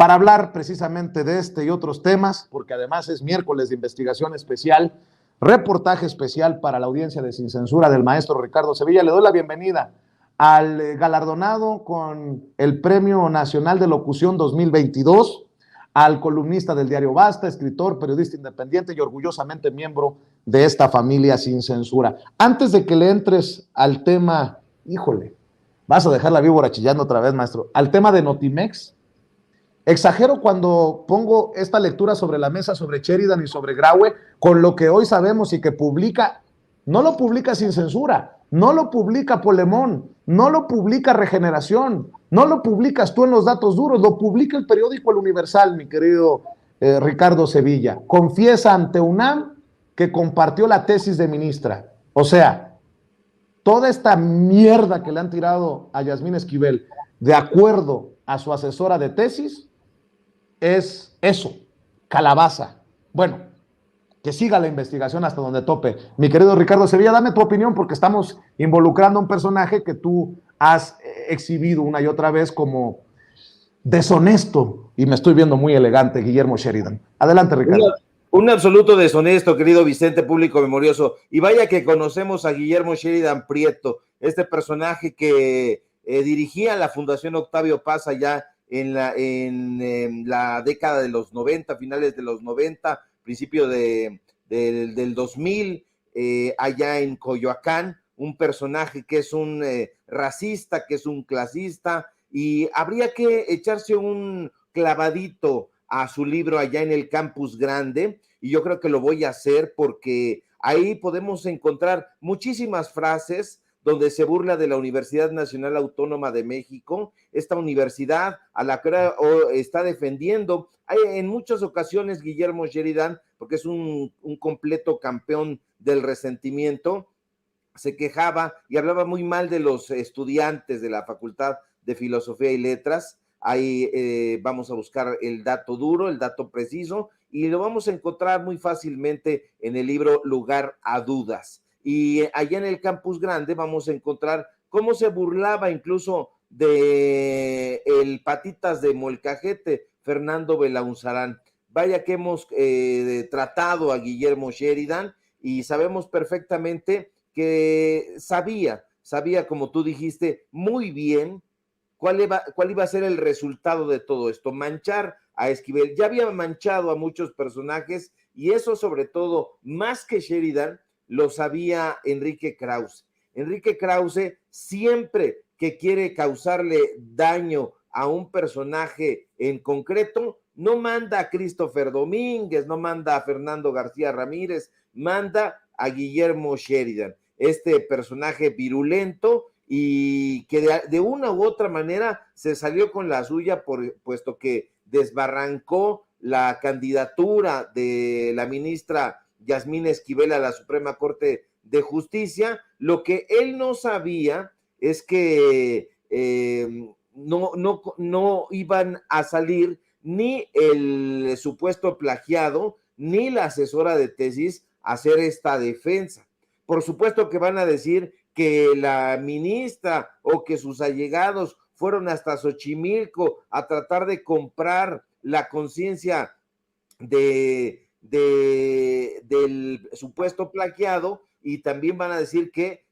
para hablar precisamente de este y otros temas, porque además es miércoles de investigación especial, reportaje especial para la audiencia de Sin Censura del maestro Ricardo Sevilla. Le doy la bienvenida al galardonado con el Premio Nacional de Locución 2022, al columnista del diario Basta, escritor, periodista independiente y orgullosamente miembro de esta familia Sin Censura. Antes de que le entres al tema, híjole, vas a dejar la víbora chillando otra vez, maestro, al tema de Notimex. Exagero cuando pongo esta lectura sobre la mesa sobre Sheridan y sobre Graue, con lo que hoy sabemos y que publica, no lo publica Sin Censura, no lo publica Polemón, no lo publica Regeneración, no lo publicas tú en Los Datos Duros, lo publica el periódico El Universal, mi querido Ricardo Sevilla. Confiesa ante UNAM que compartió la tesis de ministra. O sea, toda esta mierda que le han tirado a Yasmín Esquivel, de acuerdo a su asesora de tesis, es eso, calabaza. Bueno, que siga la investigación hasta donde tope. Mi querido Ricardo Sevilla, dame tu opinión porque estamos involucrando a un personaje que tú has exhibido una y otra vez como deshonesto, y me estoy viendo muy elegante, Guillermo Sheridan. Adelante, Ricardo. Un absoluto deshonesto, querido Vicente, público memorioso. Y vaya que conocemos a Guillermo Sheridan Prieto, este personaje que dirigía la Fundación Octavio Paz allá en la década de los 90, finales de los 90, principio del 2000, allá en Coyoacán, un personaje que es un racista, que es un clasista, y habría que echarse un clavadito a su libro allá en el Campus Grande, y yo creo que lo voy a hacer porque ahí podemos encontrar muchísimas frases donde se burla de la Universidad Nacional Autónoma de México, esta universidad a la que está defendiendo en muchas ocasiones Guillermo Sheridan, porque es un completo campeón del resentimiento, se quejaba y hablaba muy mal de los estudiantes de la Facultad de Filosofía y Letras. Ahí vamos a buscar el dato duro, el dato preciso, y lo vamos a encontrar muy fácilmente en el libro Lugar a Dudas. Y allá en el Campus Grande vamos a encontrar cómo se burlaba incluso de el patitas de molcajete, Fernando Belaunzarán. Vaya que hemos tratado a Guillermo Sheridan y sabemos perfectamente que sabía, como tú dijiste, muy bien cuál iba a ser el resultado de todo esto, manchar a Esquivel. Ya había manchado a muchos personajes y eso sobre todo, más que Sheridan, lo sabía Enrique Krause. Enrique Krause siempre que quiere causarle daño a un personaje en concreto, no manda a Christopher Domínguez, no manda a Fernando García Ramírez, manda a Guillermo Sheridan, este personaje virulento y que de una u otra manera se salió con la suya puesto que desbarrancó la candidatura de la ministra Yasmín Esquivel a la Suprema Corte de Justicia. Lo que él no sabía es que no iban a salir ni el supuesto plagiado ni la asesora de tesis a hacer esta defensa. Por supuesto que van a decir que la ministra o que sus allegados fueron hasta Xochimilco a tratar de comprar la conciencia del supuesto plagiado, y también van a decir que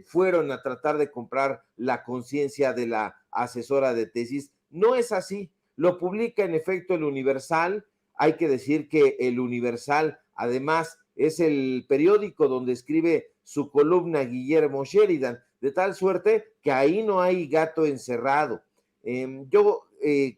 fueron a tratar de comprar la conciencia de la asesora de tesis. No es así, lo publica en efecto el Universal. Hay que decir que el Universal además es el periódico donde escribe su columna Guillermo Sheridan, de tal suerte que ahí no hay gato encerrado. Yo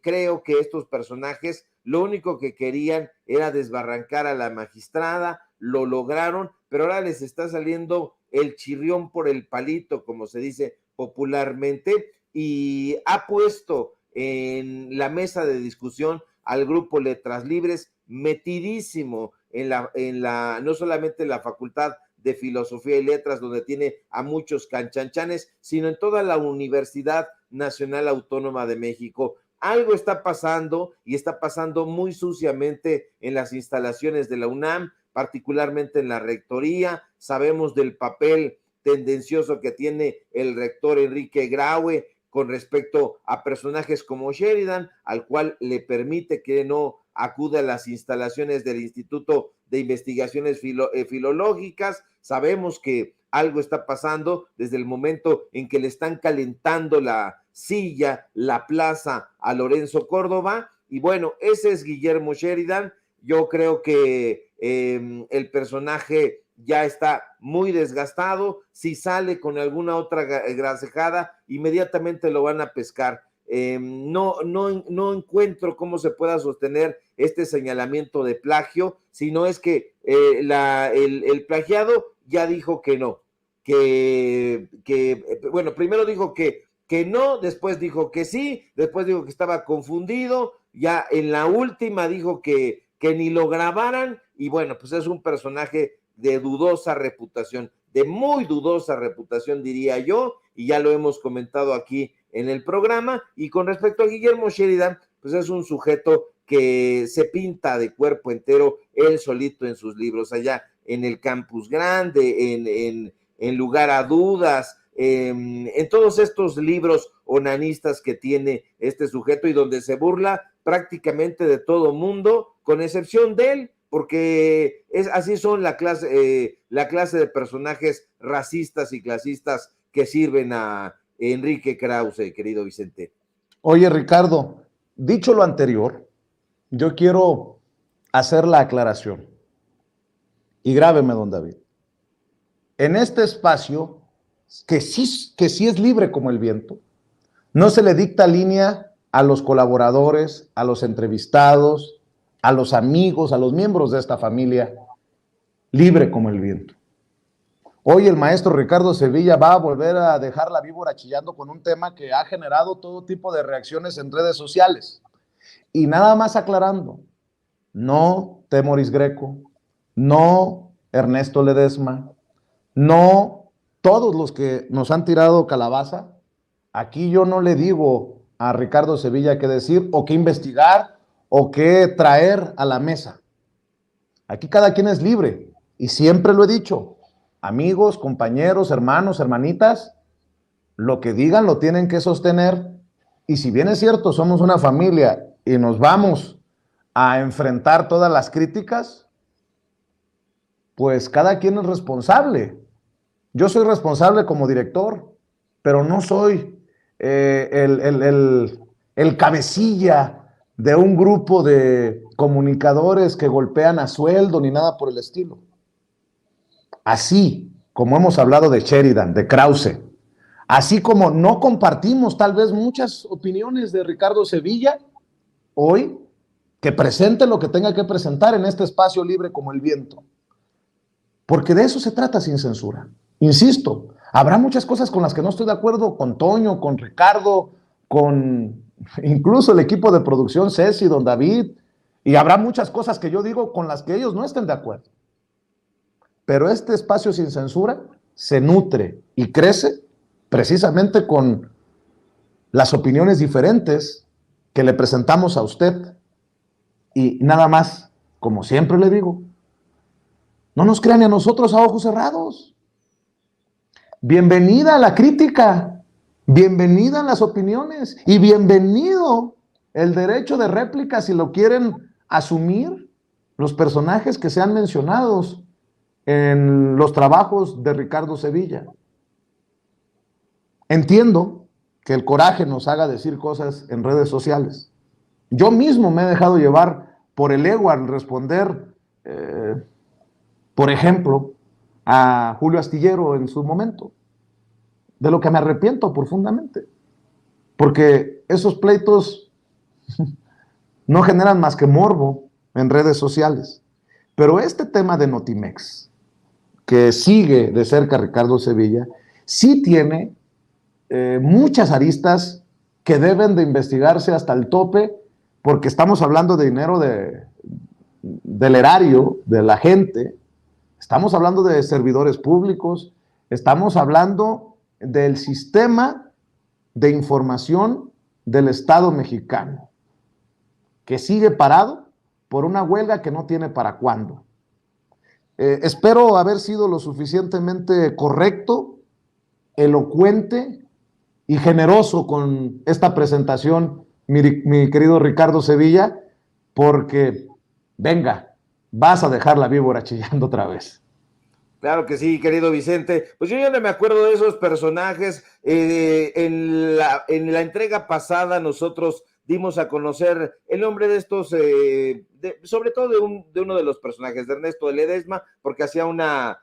creo que estos personajes lo único que querían era desbarrancar a la magistrada, lo lograron, pero ahora les está saliendo el chirrión por el palito, como se dice popularmente, y ha puesto en la mesa de discusión al grupo Letras Libres, metidísimo no solamente en la Facultad de Filosofía y Letras, donde tiene a muchos canchanchanes, sino en toda la Universidad Nacional Autónoma de México. Algo está pasando, y está pasando muy suciamente en las instalaciones de la UNAM, particularmente en la rectoría. Sabemos del papel tendencioso que tiene el rector Enrique Graue con respecto a personajes como Sheridan, al cual le permite que no acude a las instalaciones del Instituto de Investigaciones Filológicas. Sabemos que algo está pasando desde el momento en que le están calentando la silla, la plaza a Lorenzo Córdoba, y bueno, ese es Guillermo Sheridan. Yo creo que el personaje ya está muy desgastado. Si sale con alguna otra grasejada, inmediatamente lo van a pescar. No encuentro cómo se pueda sostener este señalamiento de plagio, si no es que el plagiado ya dijo que no, bueno, primero dijo que no, después dijo que sí, después dijo que estaba confundido, ya en la última dijo que ni lo grabaran, y bueno, pues es un personaje de dudosa reputación, de muy dudosa reputación, diría yo, y ya lo hemos comentado aquí en el programa. Y con respecto a Guillermo Sheridan, pues es un sujeto que se pinta de cuerpo entero él solito en sus libros, allá en el Campus Grande, en Lugar a Dudas, en todos estos libros onanistas que tiene este sujeto, y donde se burla prácticamente de todo mundo, con excepción de él, porque así son la clase de personajes racistas y clasistas que sirven a Enrique Krause, querido Vicente. Oye, Ricardo, dicho lo anterior, yo quiero hacer la aclaración. Y grábeme, don David. En este espacio, que sí es libre como el viento, no se le dicta línea a los colaboradores, a los entrevistados, a los amigos, a los miembros de esta familia, libre como el viento. Hoy el maestro Ricardo Sevilla va a volver a dejar la víbora chillando con un tema que ha generado todo tipo de reacciones en redes sociales. Y nada más aclarando, no Temoris Greco, no Ernesto Ledesma, no todos los que nos han tirado calabaza. Aquí yo no le digo a Ricardo Sevilla qué decir o qué investigar o qué traer a la mesa. Aquí cada quien es libre, y siempre lo he dicho, amigos, compañeros, hermanos, hermanitas, lo que digan lo tienen que sostener, y si bien es cierto, somos una familia y nos vamos a enfrentar todas las críticas, pues cada quien es responsable. Yo soy responsable como director, pero no soy el cabecilla de un grupo de comunicadores que golpean a sueldo ni nada por el estilo. Así como hemos hablado de Sheridan, de Krause, así como no compartimos tal vez muchas opiniones de Ricardo Sevilla, hoy que presente lo que tenga que presentar en este espacio libre como el viento. Porque de eso se trata Sin Censura. Insisto, habrá muchas cosas con las que no estoy de acuerdo con Toño, con Ricardo, con incluso el equipo de producción, Ceci, don David, y habrá muchas cosas que yo digo con las que ellos no estén de acuerdo. Pero este espacio Sin Censura se nutre y crece precisamente con las opiniones diferentes que le presentamos a usted. Y nada más, como siempre le digo, no nos crean a nosotros a ojos cerrados. Bienvenida a la crítica, bienvenida a las opiniones y bienvenido el derecho de réplica si lo quieren asumir los personajes que sean mencionados en los trabajos de Ricardo Sevilla. Entiendo que el coraje nos haga decir cosas en redes sociales. Yo mismo me he dejado llevar por el ego al responder, por ejemplo, a Julio Astillero en su momento, de lo que me arrepiento profundamente, porque esos pleitos no generan más que morbo en redes sociales. Pero este tema de Notimex, que sigue de cerca Ricardo Sevilla, sí tiene muchas aristas que deben de investigarse hasta el tope, porque estamos hablando de dinero del erario, de la gente, estamos hablando de servidores públicos, estamos hablando del sistema de información del Estado mexicano, que sigue parado por una huelga que no tiene para cuándo. Espero haber sido lo suficientemente correcto, elocuente y generoso con esta presentación, mi querido Ricardo Sevilla, porque venga, vas a dejar la víbora chillando otra vez. Claro que sí, querido Vicente. Pues yo ya no me acuerdo de esos personajes. En la entrega pasada nosotros dimos a conocer el nombre de estos, sobre todo de uno de los personajes, de Ernesto de Ledesma, porque hacía una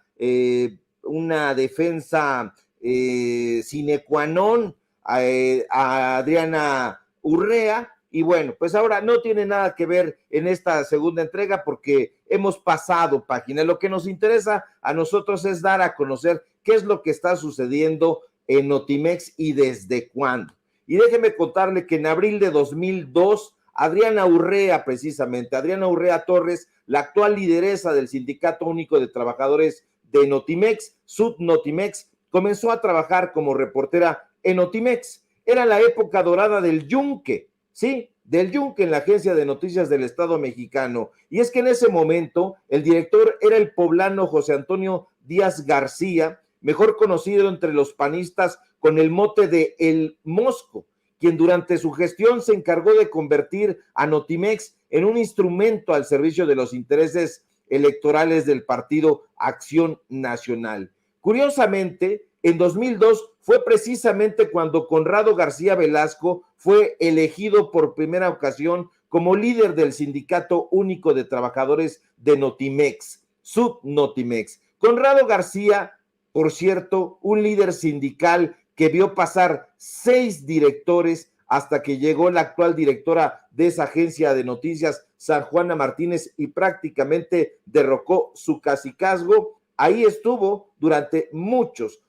defensa sine qua non a Adriana Urrea. Y bueno, pues ahora no tiene nada que ver en esta segunda entrega porque hemos pasado página. Lo que nos interesa a nosotros es dar a conocer qué es lo que está sucediendo en Notimex y desde cuándo. Y déjeme contarle que en abril de 2002, Adriana Urrea, precisamente, Adriana Urrea Torres, la actual lideresa del Sindicato Único de Trabajadores de Notimex, Sud Notimex, comenzó a trabajar como reportera en Notimex. Era la época dorada del Yunque, sí, del Yunque en la agencia de noticias del Estado mexicano. Y es que en ese momento el director era el poblano José Antonio Díaz García, mejor conocido entre los panistas con el mote de El Mosco, quien durante su gestión se encargó de convertir a Notimex en un instrumento al servicio de los intereses electorales del Partido Acción Nacional. Curiosamente, en 2002 fue precisamente cuando Conrado García Velasco fue elegido por primera ocasión como líder del Sindicato Único de Trabajadores de Notimex, Sud Notimex. Conrado García, por cierto, un líder sindical que vio pasar 6 directores hasta que llegó la actual directora de esa agencia de noticias, San Juana Martínez, y prácticamente derrocó su cacicazgo. Ahí estuvo durante muchos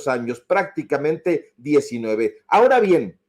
años, prácticamente 19. Ahora bien,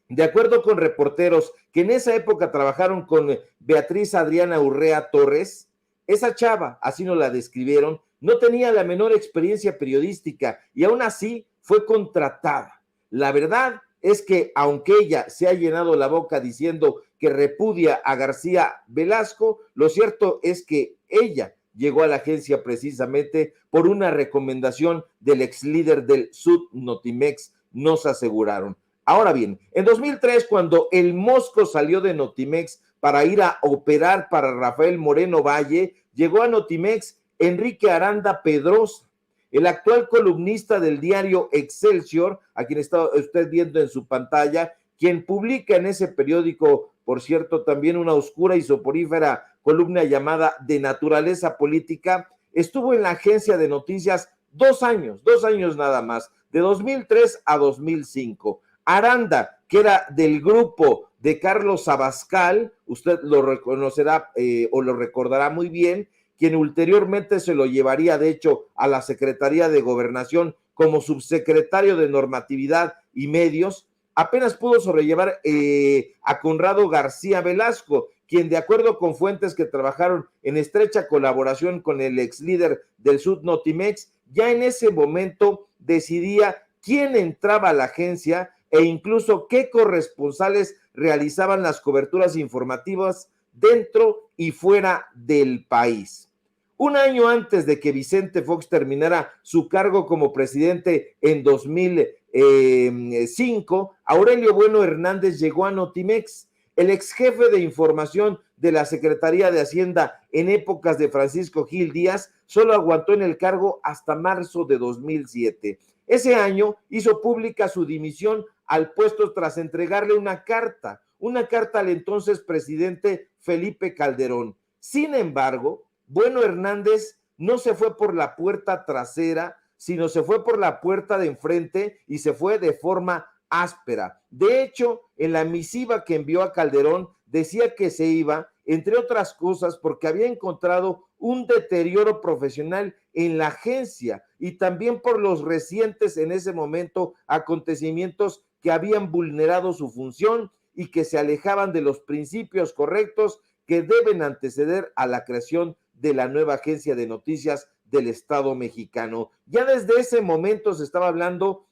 de acuerdo con reporteros que en esa época trabajaron con Beatriz Adriana Urrea Torres, esa chava, así nos la describieron, no tenía la menor experiencia periodística y aún así fue contratada. La verdad es que aunque ella se ha llenado la boca diciendo que repudia a García Velasco, lo cierto es que ella llegó a la agencia precisamente por una recomendación del ex líder del Sud Notimex, nos aseguraron. Ahora bien, en 2003, cuando el Mosco salió de Notimex para ir a operar para Rafael Moreno Valle, llegó a Notimex Enrique Aranda Pedrosa, el actual columnista del diario Excelsior, a quien está usted viendo en su pantalla, quien publica en ese periódico, por cierto, también una oscura y soporífera columna llamada De Naturaleza Política. Estuvo en la agencia de noticias 2 años nada más, de 2003 a 2005. Aranda, que era del grupo de Carlos Abascal, usted lo reconocerá o lo recordará muy bien, quien ulteriormente se lo llevaría, de hecho, a la Secretaría de Gobernación como subsecretario de Normatividad y Medios, apenas pudo sobrellevar a Conrado García Velasco, quien, de acuerdo con fuentes que trabajaron en estrecha colaboración con el ex líder del Sud Notimex, ya en ese momento decidía quién entraba a la agencia e incluso qué corresponsales realizaban las coberturas informativas dentro y fuera del país. Un año antes de que Vicente Fox terminara su cargo como presidente en 2005, Aurelio Bueno Hernández llegó a Notimex. El ex jefe de información de la Secretaría de Hacienda en épocas de Francisco Gil Díaz solo aguantó en el cargo hasta marzo de 2007. Ese año hizo pública su dimisión al puesto tras entregarle una carta al entonces presidente Felipe Calderón. Sin embargo, Bueno Hernández no se fue por la puerta trasera, sino se fue por la puerta de enfrente y se fue de forma áspera. De hecho, en la misiva que envió a Calderón decía que se iba, entre otras cosas, porque había encontrado un deterioro profesional en la agencia y también por los recientes en ese momento acontecimientos que habían vulnerado su función y que se alejaban de los principios correctos que deben anteceder a la creación de la nueva agencia de noticias del Estado mexicano. Ya desde ese momento se estaba hablando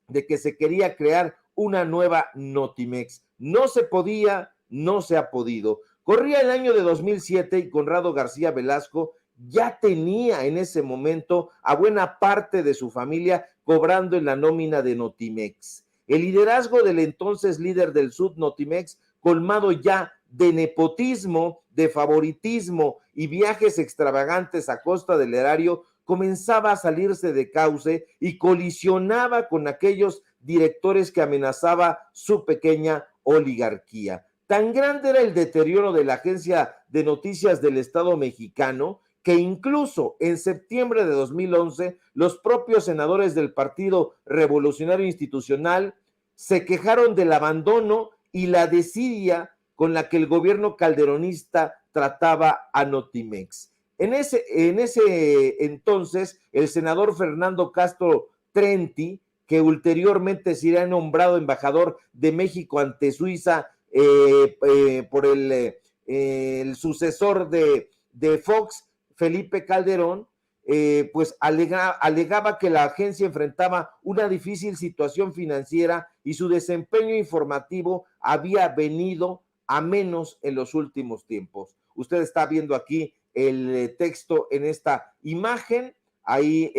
de que se quería crear una nueva Notimex. No se podía, no se ha podido. Corría el año de 2007 y Conrado García Velasco ya tenía en ese momento a buena parte de su familia cobrando en la nómina de Notimex. el liderazgo del entonces líder del Sud, Notimex, colmado ya de nepotismo, de favoritismo y viajes extravagantes a costa del erario, comenzaba a salirse de cauce y colisionaba con aquellos directores que amenazaba su pequeña oligarquía. Tan grande era el deterioro de la agencia de noticias del Estado mexicano que incluso en septiembre de 2011 los propios senadores del Partido Revolucionario Institucional se quejaron del abandono y la desidia con la que el gobierno calderonista trataba a Notimex. En ese entonces, el senador Fernando Castro Trenti, que ulteriormente sería nombrado embajador de México ante Suiza por el sucesor de Fox, Felipe Calderón, pues alegaba que la agencia enfrentaba una difícil situación financiera y su desempeño informativo había venido a menos en los últimos tiempos. Usted está viendo aquí el texto en esta imagen, ahí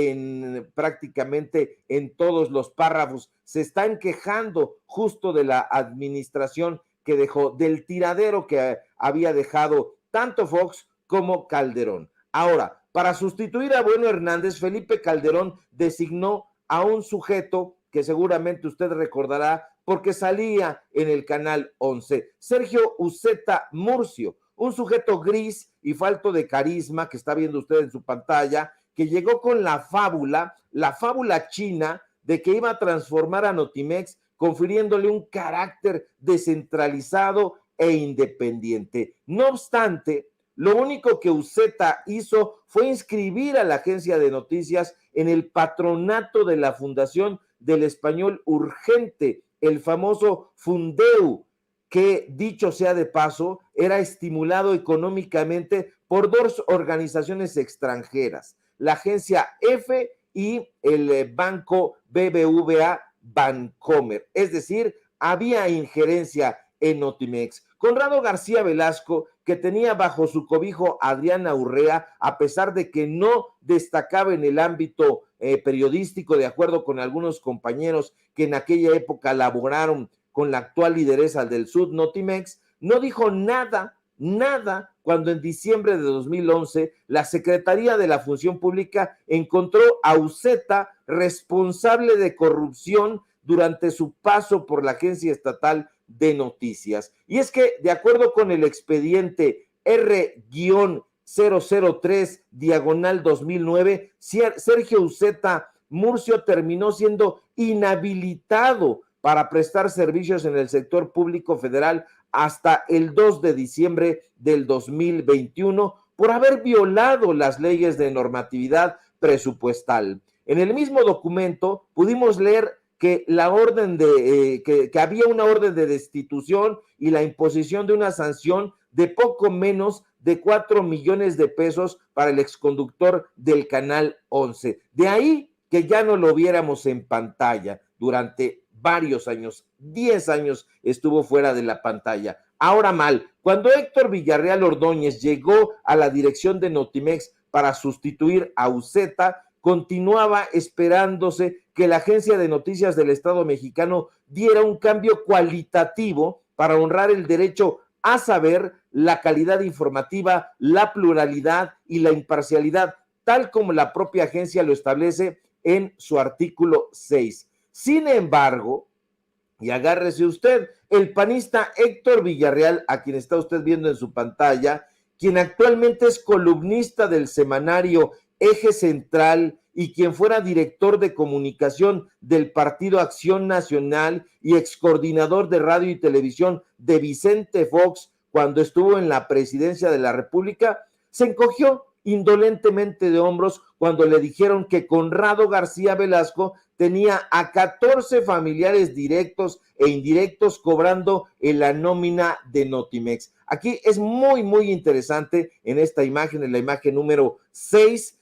prácticamente en todos los párrafos se están quejando justo de la administración que dejó, del tiradero que había dejado tanto Fox como Calderón. Ahora, para sustituir a Bueno Hernández, Felipe Calderón designó a un sujeto que seguramente usted recordará porque salía en el Canal 11, Sergio Uceta Murcio, un sujeto gris y falto de carisma que está viendo usted en su pantalla, que llegó con la fábula china de que iba a transformar a Notimex, confiriéndole un carácter descentralizado e independiente. No obstante, lo único que Uceta hizo fue inscribir a la agencia de noticias en el patronato de la Fundación del Español Urgente, el famoso Fundeu, que dicho sea de paso, era estimulado económicamente por dos organizaciones extranjeras, la agencia F y el banco BBVA Bancomer, es decir, había injerencia en Notimex. Conrado García Velasco, que tenía bajo su cobijo a Adriana Urrea, a pesar de que no destacaba en el ámbito periodístico, de acuerdo con algunos compañeros que en aquella época laboraron con la actual lideresa del Sud, Notimex, no dijo nada cuando en diciembre de 2011 la Secretaría de la Función Pública encontró a Uceta responsable de corrupción durante su paso por la Agencia Estatal de Noticias. Y es que, de acuerdo con el expediente R-003/2009, Sergio Uceta Murcio terminó siendo inhabilitado para prestar servicios en el sector público federal hasta el 2 de diciembre del 2021 por haber violado las leyes de normatividad presupuestal. En el mismo documento pudimos leer que que había una orden de destitución y la imposición de una sanción de poco menos de 4 millones de pesos para el exconductor del Canal 11. De ahí que ya no lo viéramos en pantalla durante varios años, 10 años estuvo fuera de la pantalla. Ahora mal, cuando Héctor Villarreal Ordóñez llegó a la dirección de Notimex para sustituir a Uceta, continuaba esperándose que la Agencia de Noticias del Estado mexicano diera un cambio cualitativo para honrar el derecho a saber, la calidad informativa, la pluralidad y la imparcialidad, tal como la propia agencia lo establece en su artículo 6. Sin embargo, y agárrese usted, el panista Héctor Villarreal, a quien está usted viendo en su pantalla, quien actualmente es columnista del semanario Eje Central y quien fuera director de comunicación del Partido Acción Nacional y excoordinador de radio y televisión de Vicente Fox cuando estuvo en la presidencia de la República, se encogió indolentemente de hombros cuando le dijeron que Conrado García Velasco tenía a 14 familiares directos e indirectos cobrando en la nómina de Notimex. Aquí es muy, muy interesante en esta imagen, en la imagen número 6,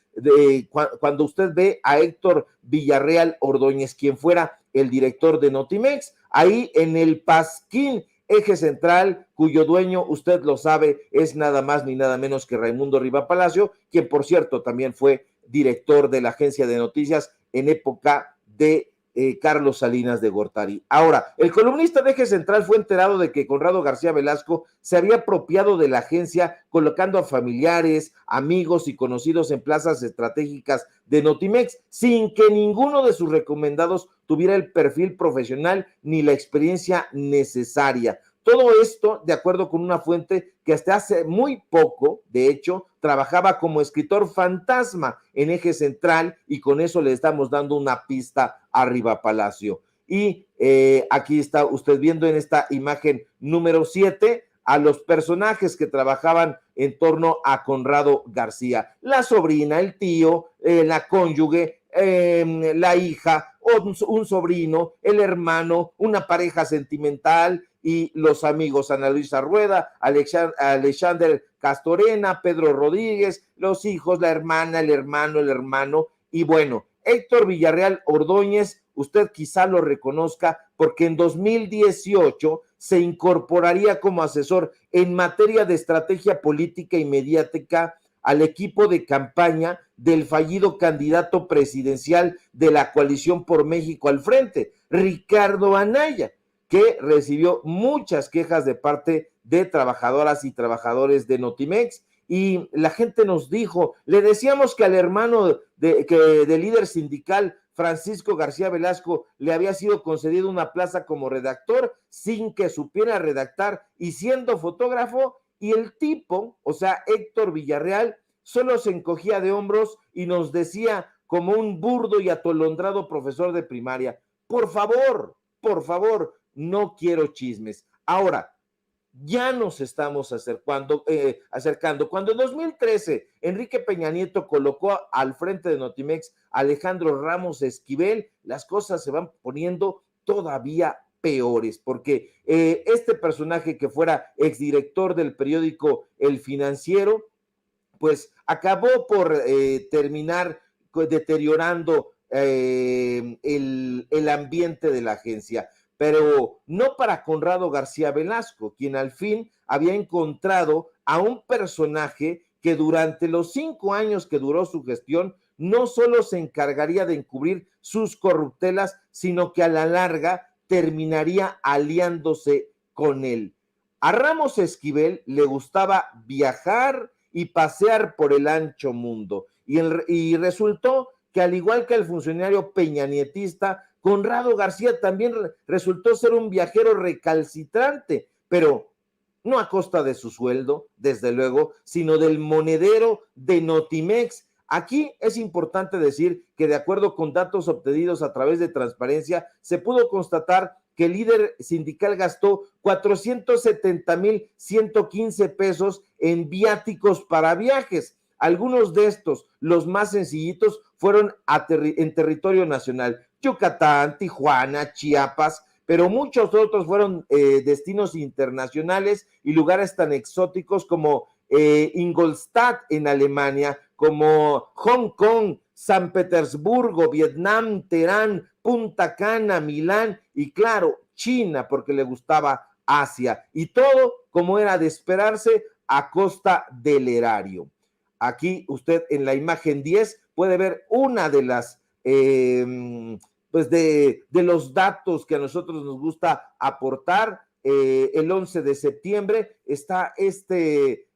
cuando usted ve a Héctor Villarreal Ordóñez, quien fuera el director de Notimex, ahí en el pasquín Eje Central, cuyo dueño, usted lo sabe, es nada más ni nada menos que Raimundo Riva Palacio, quien por cierto también fue director de la agencia de noticias en época de Carlos Salinas de Gortari. Ahora, el columnista de Eje Central fue enterado de que Conrado García Velasco se había apropiado de la agencia colocando a familiares, amigos y conocidos en plazas estratégicas de Notimex sin que ninguno de sus recomendados tuviera el perfil profesional ni la experiencia necesaria. Todo esto de acuerdo con una fuente que hasta hace muy poco, de hecho, trabajaba como escritor fantasma en Eje Central y con eso le estamos dando una pista arriba Palacio. Y aquí está usted viendo en esta imagen número 7 a los personajes que trabajaban en torno a Conrado García. La sobrina, el tío, la cónyuge, la hija, un sobrino, el hermano, una pareja sentimental y los amigos Ana Luisa Rueda, Alexander Castorena, Pedro Rodríguez, los hijos, la hermana, el hermano y bueno, Héctor Villarreal Ordóñez, usted quizá lo reconozca porque en 2018 se incorporaría como asesor en materia de estrategia política y mediática al equipo de campaña del fallido candidato presidencial de la Coalición por México al Frente, Ricardo Anaya, que recibió muchas quejas de parte de trabajadoras y trabajadores de Notimex, y la gente nos dijo, le decíamos que al hermano del líder sindical Francisco García Velasco le había sido concedido una plaza como redactor sin que supiera redactar y siendo fotógrafo, y el tipo, o sea, Héctor Villarreal, solo se encogía de hombros y nos decía como un burdo y atolondrado profesor de primaria, por favor, no quiero chismes. Ahora, ya nos estamos acercando. Cuando en 2013 Enrique Peña Nieto colocó al frente de Notimex a Alejandro Ramos Esquivel, las cosas se van poniendo todavía peores, porque este personaje que fuera exdirector del periódico El Financiero, pues acabó por terminar deteriorando el ambiente de la agencia, pero no para Conrado García Velasco, quien al fin había encontrado a un personaje que durante los 5 años que duró su gestión no solo se encargaría de encubrir sus corruptelas, sino que a la larga terminaría aliándose con él. A Ramos Esquivel le gustaba viajar y pasear por el ancho mundo, y resultó que al igual que el funcionario peñanietista, Conrado García también resultó ser un viajero recalcitrante, pero no a costa de su sueldo, desde luego, sino del monedero de Notimex. Aquí es importante decir que de acuerdo con datos obtenidos a través de Transparencia, se pudo constatar que el líder sindical gastó 470,115 pesos en viáticos para viajes. Algunos de estos, los más sencillitos, fueron en territorio nacional, Yucatán, Tijuana, Chiapas, pero muchos otros fueron destinos internacionales y lugares tan exóticos como Ingolstadt en Alemania, como Hong Kong, San Petersburgo, Vietnam, Teherán, Punta Cana, Milán y claro, China, porque le gustaba Asia, y todo, como era de esperarse, a costa del erario. Aquí usted en la imagen 10 puede ver una de las pues de los datos que a nosotros nos gusta aportar. El 11 de septiembre está este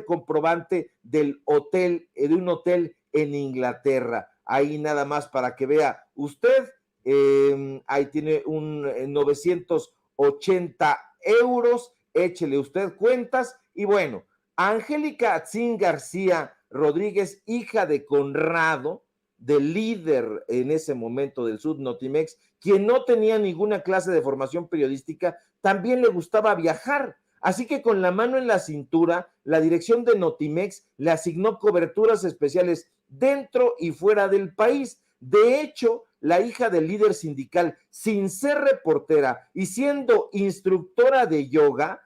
comprobante del hotel, de un hotel en Inglaterra. Ahí nada más para que vea usted, ahí tiene un 980 euros, échele usted cuentas, y bueno, Angélica Atzin García Rodríguez, hija de Conrado, del líder en ese momento del Sud Notimex, quien no tenía ninguna clase de formación periodística, también le gustaba viajar. Así que con la mano en la cintura, la dirección de Notimex le asignó coberturas especiales dentro y fuera del país. De hecho, la hija del líder sindical, sin ser reportera y siendo instructora de yoga,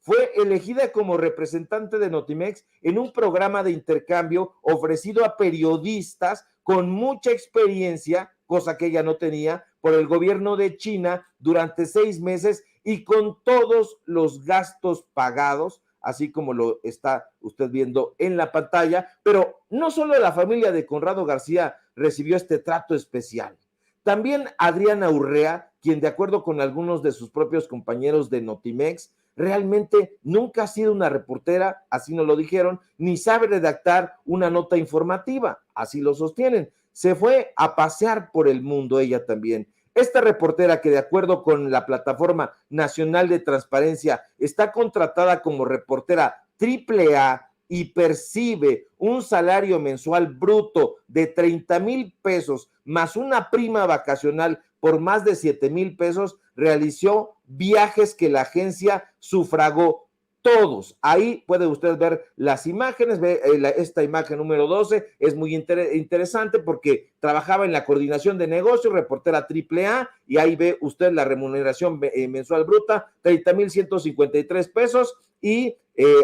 fue elegida como representante de Notimex en un programa de intercambio ofrecido a periodistas con mucha experiencia, cosa que ella no tenía, por el gobierno de China durante 6 meses y con todos los gastos pagados. así como lo está usted viendo en la pantalla. Pero no solo la familia de Conrado García recibió este trato especial, también Adriana Urrea, quien de acuerdo con algunos de sus propios compañeros de Notimex, realmente nunca ha sido una reportera, así nos lo dijeron, ni sabe redactar una nota informativa, así lo sostienen. Se fue a pasear por el mundo ella también. Esta reportera, que de acuerdo con la Plataforma Nacional de Transparencia está contratada como reportera AAA y percibe un salario mensual bruto de 30,000 pesos más una prima vacacional por más de 7,000 pesos, realizó viajes que la agencia sufragó todos. Ahí puede usted ver las imágenes, ve esta imagen número 12, es muy interesante porque trabajaba en la coordinación de negocios, reportera AAA, y ahí ve usted la remuneración mensual bruta, 30,153 pesos, y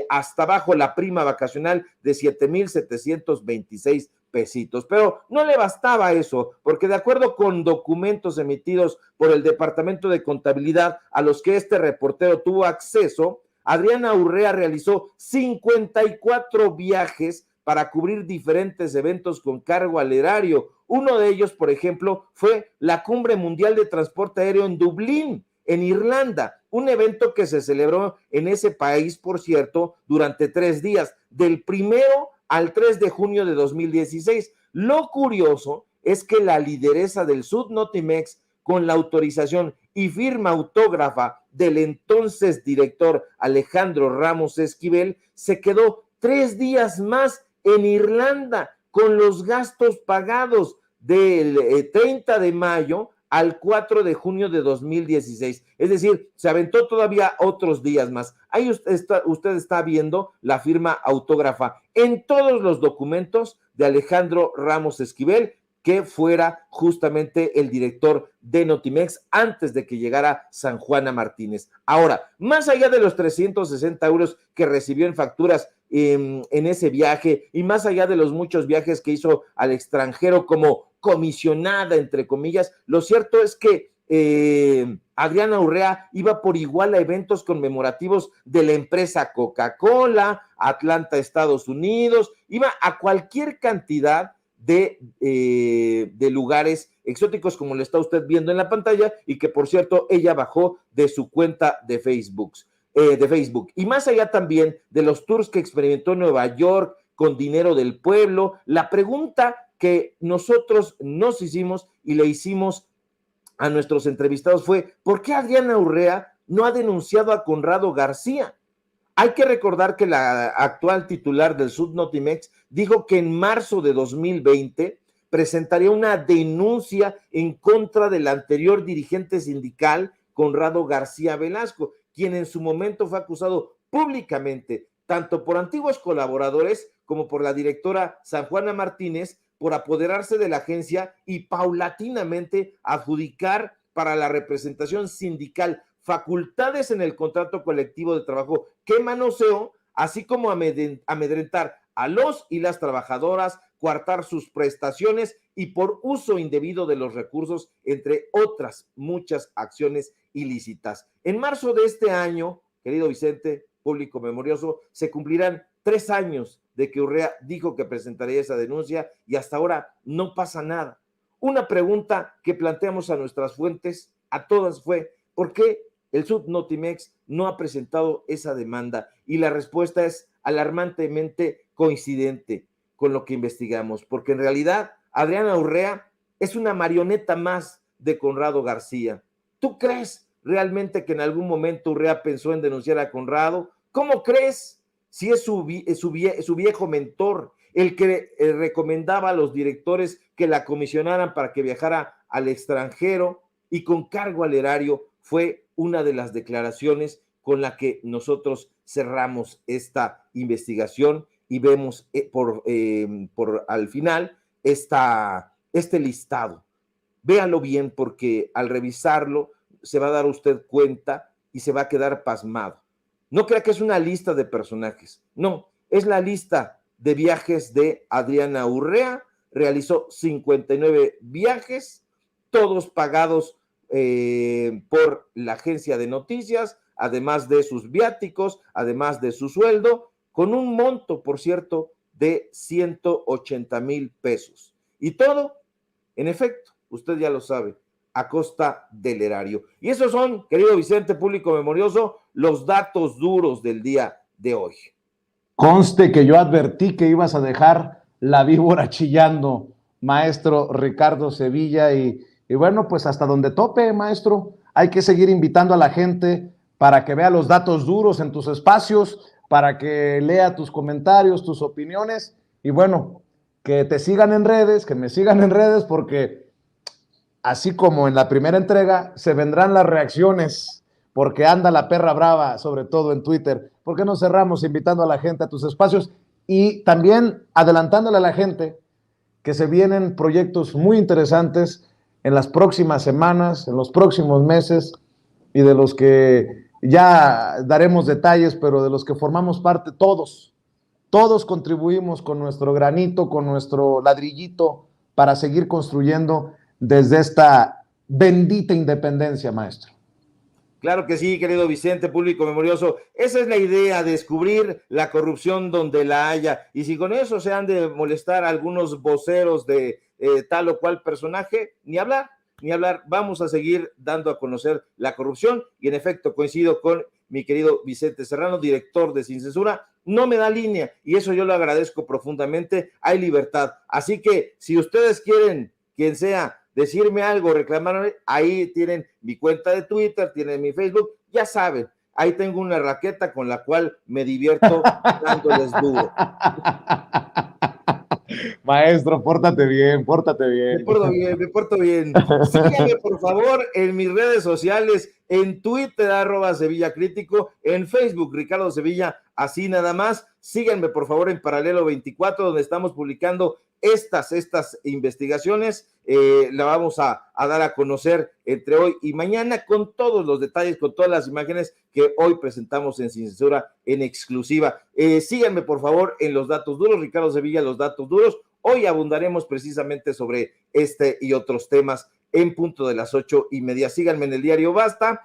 hasta abajo la prima vacacional de 7,726 pesitos. Pero no le bastaba eso, porque de acuerdo con documentos emitidos por el Departamento de Contabilidad a los que este reportero tuvo acceso, Adriana Urrea realizó 54 viajes para cubrir diferentes eventos con cargo al erario. Uno de ellos, por ejemplo, fue la Cumbre Mundial de Transporte Aéreo en Dublín, en Irlanda, un evento que se celebró en ese país, por cierto, durante 3 días, del 1 al 3 de junio de 2016. Lo curioso es que la lideresa del Sud Notimex, con la autorización y firma autógrafa del entonces director Alejandro Ramos Esquivel, se quedó 3 días más en Irlanda con los gastos pagados del 30 de mayo al 4 de junio de 2016. Es decir, se aventó todavía otros días más. Ahí usted está viendo la firma autógrafa en todos los documentos de Alejandro Ramos Esquivel, que fuera justamente el director de Notimex antes de que llegara San Juana Martínez. Ahora, más allá de los 360 euros que recibió en facturas en ese viaje, y más allá de los muchos viajes que hizo al extranjero como comisionada, entre comillas, lo cierto es que Adriana Urrea iba por igual a eventos conmemorativos de la empresa Coca-Cola, Atlanta, Estados Unidos, iba a cualquier cantidad de lugares exóticos, como lo está usted viendo en la pantalla, y que por cierto ella bajó de su cuenta de Facebook. Y más allá también de los tours que experimentó en Nueva York con dinero del pueblo, la pregunta que nosotros nos hicimos y le hicimos a nuestros entrevistados fue: ¿por qué Adriana Urrea no ha denunciado a Conrado García? Hay que recordar que la actual titular del Sud Notimex dijo que en marzo de 2020 presentaría una denuncia en contra del anterior dirigente sindical, Conrado García Velasco, quien en su momento fue acusado públicamente, tanto por antiguos colaboradores como por la directora San Juana Martínez, por apoderarse de la agencia y paulatinamente adjudicar para la representación sindical facultades en el contrato colectivo de trabajo que manoseó, así como amedrentar a los y las trabajadoras, coartar sus prestaciones y por uso indebido de los recursos, entre otras muchas acciones ilícitas. En marzo de este año, querido Vicente, público memorioso, se cumplirán 3 años de que Urrea dijo que presentaría esa denuncia y hasta ahora no pasa nada. Una pregunta que planteamos a nuestras fuentes, a todas, fue: ¿por qué el Sud Notimex no ha presentado esa demanda? Y la respuesta es alarmantemente coincidente con lo que investigamos, porque en realidad Adriana Urrea es una marioneta más de Conrado García. ¿Tú crees realmente que en algún momento Urrea pensó en denunciar a Conrado? ¿Cómo crees? Si es su viejo mentor, el que recomendaba a los directores que la comisionaran para que viajara al extranjero y con cargo al erario, fue una de las declaraciones con la que nosotros cerramos esta investigación y vemos por al final este listado. Véalo bien, porque al revisarlo se va a dar usted cuenta y se va a quedar pasmado. No crea que es una lista de personajes, no, es la lista de viajes de Adriana Urrea. Realizó 59 viajes, todos pagados por la agencia de noticias, además de sus viáticos, además de su sueldo, con un monto, por cierto, de 180,000 pesos. Y todo, en efecto, usted ya lo sabe, a costa del erario. Y esos son, querido Vicente, público memorioso, los datos duros del día de hoy. Conste que yo advertí que ibas a dejar la víbora chillando, maestro Ricardo Sevilla, y bueno, pues hasta donde tope, maestro. Hay que seguir invitando a la gente para que vea los datos duros en tus espacios, para que lea tus comentarios, tus opiniones, y bueno, que te sigan en redes, que me sigan en redes, porque así como en la primera entrega, se vendrán las reacciones, porque anda la perra brava, sobre todo en Twitter. ¿Por qué no cerramos invitando a la gente a tus espacios y también adelantándole a la gente que se vienen proyectos muy interesantes en las próximas semanas, en los próximos meses, y de los que ya daremos detalles, pero de los que formamos parte todos contribuimos con nuestro granito, con nuestro ladrillito para seguir construyendo desde esta bendita independencia, maestro. Claro que sí, querido Vicente, público memorioso. Esa es la idea, descubrir la corrupción donde la haya. Y si con eso se han de molestar algunos voceros de tal o cual personaje, ni hablar. Vamos a seguir dando a conocer la corrupción. Y en efecto, coincido con mi querido Vicente Serrano, director de Sin Censura. No me da línea y eso yo lo agradezco profundamente. Hay libertad. Así que si ustedes quieren, quien sea, decirme algo, reclamarme, ahí tienen mi cuenta de Twitter, tienen mi Facebook, ya saben, ahí tengo una raqueta con la cual me divierto dándoles duro. Maestro, pórtate bien, pórtate bien. Me porto bien. Síganme, por favor, en mis redes sociales, en Twitter, @SevillaCrítico, en Facebook, Ricardo Sevilla, así nada más. Síganme, por favor, en Paralelo 24, donde estamos publicando estas investigaciones. La vamos a dar a conocer entre hoy y mañana con todos los detalles, con todas las imágenes que hoy presentamos en Sin Censura en exclusiva. Síganme, por favor, en los datos duros, Ricardo Sevilla, los datos duros. Hoy abundaremos precisamente sobre este y otros temas en punto de las 8:30. Síganme en el diario Basta,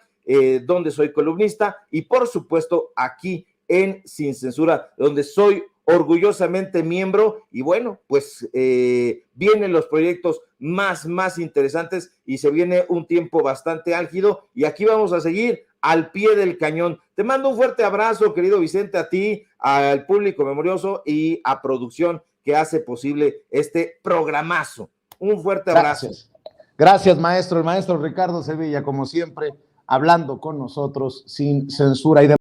donde soy columnista, y por supuesto aquí en Sin Censura, donde soy orgullosamente miembro. Y bueno, pues vienen los proyectos más interesantes y se viene un tiempo bastante álgido y aquí vamos a seguir al pie del cañón. Te mando un fuerte abrazo, querido Vicente, a ti, al público memorioso y a producción que hace posible este programazo. Un fuerte abrazo. Gracias, maestro. El maestro Ricardo Sevilla, como siempre, hablando con nosotros sin censura y de